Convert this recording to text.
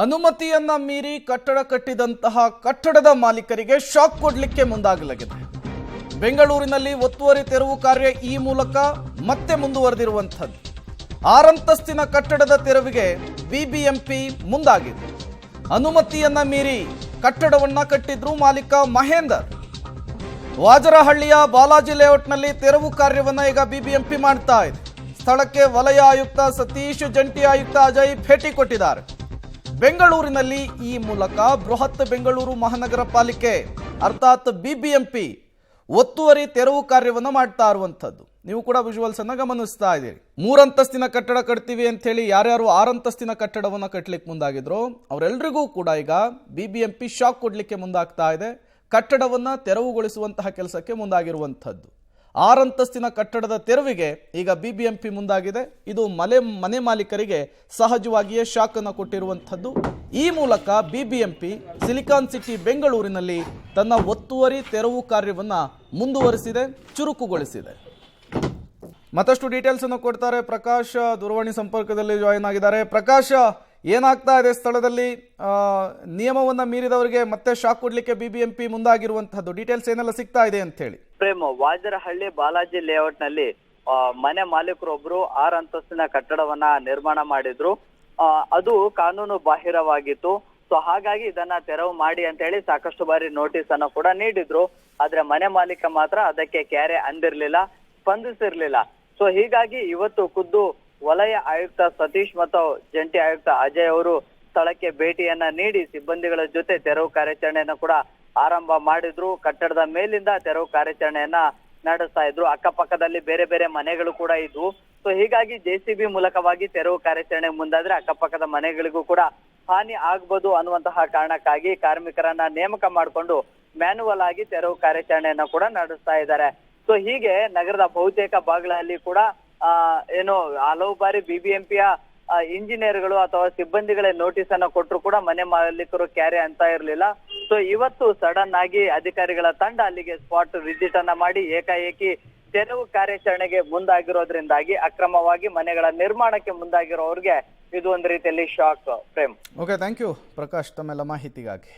ಅನುಮತಿಯನ್ನ ಮೀರಿ ಕಟ್ಟಡ ಕಟ್ಟಿದಂತಹ ಕಟ್ಟಡದ ಮಾಲೀಕರಿಗೆ ಶಾಕ್ ಕೊಡಲಿಕ್ಕೆ ಮುಂದಾಗಲಾಗಿದೆ. ಬೆಂಗಳೂರಿನಲ್ಲಿ ಒತ್ತುವರಿ ತೆರವು ಕಾರ್ಯ ಈ ಮೂಲಕ ಮತ್ತೆ ಮುಂದುವರೆದಿರುವಂಥದ್ದು. 6 ಅಂತಸ್ತಿನ ಕಟ್ಟಡದ ತೆರವಿಗೆ ಬಿಬಿಎಂಪಿ ಮುಂದಾಗಿದೆ. ಅನುಮತಿಯನ್ನ ಮೀರಿ ಕಟ್ಟಡವನ್ನ ಕಟ್ಟಿದ್ರು ಮಾಲೀಕ ಮಹೇಂದರ್. ವಾಜರಹಳ್ಳಿಯ ಬಾಲಾಜಿ ಲೇಔಟ್ನಲ್ಲಿ ತೆರವು ಕಾರ್ಯವನ್ನ ಈಗ ಬಿಬಿಎಂಪಿ ಮಾಡ್ತಾ ಇದೆ. ಸ್ಥಳಕ್ಕೆ ವಲಯ ಆಯುಕ್ತ ಸತೀಶ್, ಜಂಟಿ ಆಯುಕ್ತ ಅಜಯ್ ಭೇಟಿ ಕೊಟ್ಟಿದ್ದಾರೆ. ಬೆಂಗಳೂರಿನಲ್ಲಿ ಈ ಮೂಲಕ ಬೃಹತ್ ಬೆಂಗಳೂರು ಮಹಾನಗರ ಪಾಲಿಕೆ ಅರ್ಥಾತ್ ಬಿಬಿಎಂಪಿ ಒತ್ತುವರಿ ತೆರವು ಕಾರ್ಯವನ್ನು ಮಾಡ್ತಾ ಇರುವಂಥದ್ದು. ನೀವು ಕೂಡ ವಿಜುವಲ್ಸ್ ಅನ್ನ ಗಮನಿಸ್ತಾ ಇದ್ದೀರಿ. 3 ಅಂತಸ್ತಿನ ಕಟ್ಟಡ ಕಟ್ತೀವಿ ಅಂತ ಹೇಳಿ ಯಾರ್ಯಾರು 6 ಅಂತಸ್ತಿನ ಕಟ್ಟಡವನ್ನು ಕಟ್ಟಲಿಕ್ಕೆ ಮುಂದಾಗಿದ್ರು ಅವರೆಲ್ಲರಿಗೂ ಕೂಡ ಈಗ ಬಿಬಿಎಂಪಿ ಶಾಕ್ ಕೊಡಲಿಕ್ಕೆ ಮುಂದಾಗ್ತಾ ಇದೆ. ಕಟ್ಟಡವನ್ನು ತೆರವುಗೊಳಿಸುವಂತಹ ಕೆಲಸಕ್ಕೆ ಮುಂದಾಗಿರುವಂಥದ್ದು. 6 ಅಂತಸ್ತಿನ ಕಟ್ಟಡದ ತೆರವಿಗೆ ಈಗ ಬಿಬಿಎಂಪಿ ಮುಂದಾಗಿದೆ. ಇದು ಮನೆ ಮಾಲೀಕರಿಗೆ ಸಹಜವಾಗಿಯೇ ಶಾಕ್ ಅನ್ನು ಕೊಟ್ಟಿರುವಂಥದ್ದು. ಈ ಮೂಲಕ ಬಿಬಿಎಂಪಿ ಸಿಲಿಕಾನ್ ಸಿಟಿ ಬೆಂಗಳೂರಿನಲ್ಲಿ ತನ್ನ ಒತ್ತುವರಿ ತೆರವು ಕಾರ್ಯವನ್ನು ಮುಂದುವರಿಸಿದೆ, ಚುರುಕುಗೊಳಿಸಿದೆ. ಮತ್ತಷ್ಟು ಡೀಟೇಲ್ಸ್ ಅನ್ನು ಕೊಡ್ತಾರೆ ಪ್ರಕಾಶ್, ದೂರವಾಣಿ ಸಂಪರ್ಕದಲ್ಲಿ ಜಾಯಿನ್ ಆಗಿದ್ದಾರೆ. ಪ್ರಕಾಶ್, ಏನಾಗ್ತಾ ಇದೆ ಸ್ಥಳದಲ್ಲಿ? ನಿಯಮವನ್ನ ಮೀರಿದವರಿಗೆ ಮತ್ತೆ ಶಾಕ್ ಕೊಡ್ಲಿಕ್ಕೆ ಬಿಬಿಎಂಪಿ ಮುಂದಾಗಿರುವಂತಹದ್ದು, ಡೀಟೇಲ್ಸ್ ಏನೆಲ್ಲ ಸಿಗ್ತಾ ಇದೆ ಅಂತ ಹೇಳಿ. ಪ್ರೇಮ್, ವಾಜರಹಳ್ಳಿ ಬಾಲಾಜಿ ಲೇಔಟ್ ನಲ್ಲಿ ಮನೆ ಮಾಲೀಕರೊಬ್ರು 6 ಅಂತಸ್ತಿನ ಕಟ್ಟಡವನ್ನ ನಿರ್ಮಾಣ ಮಾಡಿದ್ರು. ಅದು ಕಾನೂನು ಬಾಹಿರವಾಗಿತ್ತು. ಸೊ ಹಾಗಾಗಿ ಇದನ್ನ ತೆರವು ಮಾಡಿ ಅಂತ ಹೇಳಿ ಸಾಕಷ್ಟು ಬಾರಿ ನೋಟಿಸ್ ಅನ್ನು ಕೂಡ ನೀಡಿದ್ರು. ಆದ್ರೆ ಮನೆ ಮಾಲೀಕ ಮಾತ್ರ ಅದಕ್ಕೆ ಕ್ಯಾರೆ ಅಂದಿರ್ಲಿಲ್ಲ, ಸ್ಪಂದಿಸಿರ್ಲಿಲ್ಲ. ಸೊ ಹೀಗಾಗಿ ಇವತ್ತು ಖುದ್ದು ವಲಯ ಆಯುಕ್ತ ಸತೀಶ್ ಮತ್ತು ಜಂಟಿ ಆಯುಕ್ತ ಅಜಯ್ ಅವರು ಸ್ಥಳಕ್ಕೆ ಭೇಟಿಯನ್ನ ನೀಡಿ ಸಿಬ್ಬಂದಿಗಳ ಜೊತೆ ತೆರವು ಕಾರ್ಯಾಚರಣೆಯನ್ನ ಕೂಡ ಆರಂಭ ಮಾಡಿದ್ರು. ಕಟ್ಟಡದ ಮೇಲಿಂದ ತೆರವು ಕಾರ್ಯಾಚರಣೆಯನ್ನ ನಡೆಸ್ತಾ ಇದ್ರು. ಅಕ್ಕಪಕ್ಕದಲ್ಲಿ ಬೇರೆ ಬೇರೆ ಮನೆಗಳು ಕೂಡ ಇದ್ವು. ಸೊ ಹೀಗಾಗಿ ಜೆಸಿಬಿ ಮೂಲಕವಾಗಿ ತೆರವು ಕಾರ್ಯಾಚರಣೆ ಮುಂದಾದ್ರೆ ಅಕ್ಕಪಕ್ಕದ ಮನೆಗಳಿಗೂ ಕೂಡ ಹಾನಿ ಆಗ್ಬೋದು ಅನ್ನುವಂತಹ ಕಾರಣಕ್ಕಾಗಿ ಕಾರ್ಮಿಕರನ್ನ ನೇಮಕ ಮಾಡಿಕೊಂಡು ಮ್ಯಾನುವಲ್ ಆಗಿ ತೆರವು ಕಾರ್ಯಾಚರಣೆಯನ್ನ ಕೂಡ ನಡೆಸ್ತಾ ಇದ್ದಾರೆ. ಸೊ ಹೀಗೆ ನಗರದ ಬಹುತೇಕ ಭಾಗಗಳಲ್ಲಿ ಕೂಡ ಏನು ಹಲವು ಬಾರಿ ಬಿಬಿಎಂಪಿಯ ಇಂಜಿನಿಯರ್ಗಳು ಅಥವಾ ಸಿಬ್ಬಂದಿಗಳೇ ನೋಟಿಸ್ ಅನ್ನ ಕೊಟ್ಟರು ಕೂಡ ಮನೆ ಮಾಲೀಕರು ಕ್ಯಾರೆ ಅಂತ ಇರ್ಲಿಲ್ಲ. ಸೊ ಇವತ್ತು ಸಡನ್ ಆಗಿ ಅಧಿಕಾರಿಗಳ ತಂಡ ಅಲ್ಲಿಗೆ ಸ್ಪಾಟ್ ವಿಸಿಟ್ ಅನ್ನ ಮಾಡಿ ಏಕಾಏಕಿ ತೆರವು ಕಾರ್ಯಾಚರಣೆಗೆ ಮುಂದಾಗಿರೋದ್ರಿಂದಾಗಿ ಅಕ್ರಮವಾಗಿ ಮನೆಗಳ ನಿರ್ಮಾಣಕ್ಕೆ ಮುಂದಾಗಿರೋರಿಗೆ ಇದು ಒಂದು ರೀತಿಯಲ್ಲಿ shock. Prem, okay, thank you Prakash ತಮ್ಮೆಲ್ಲ ಮಾಹಿತಿಗಾಗಿ.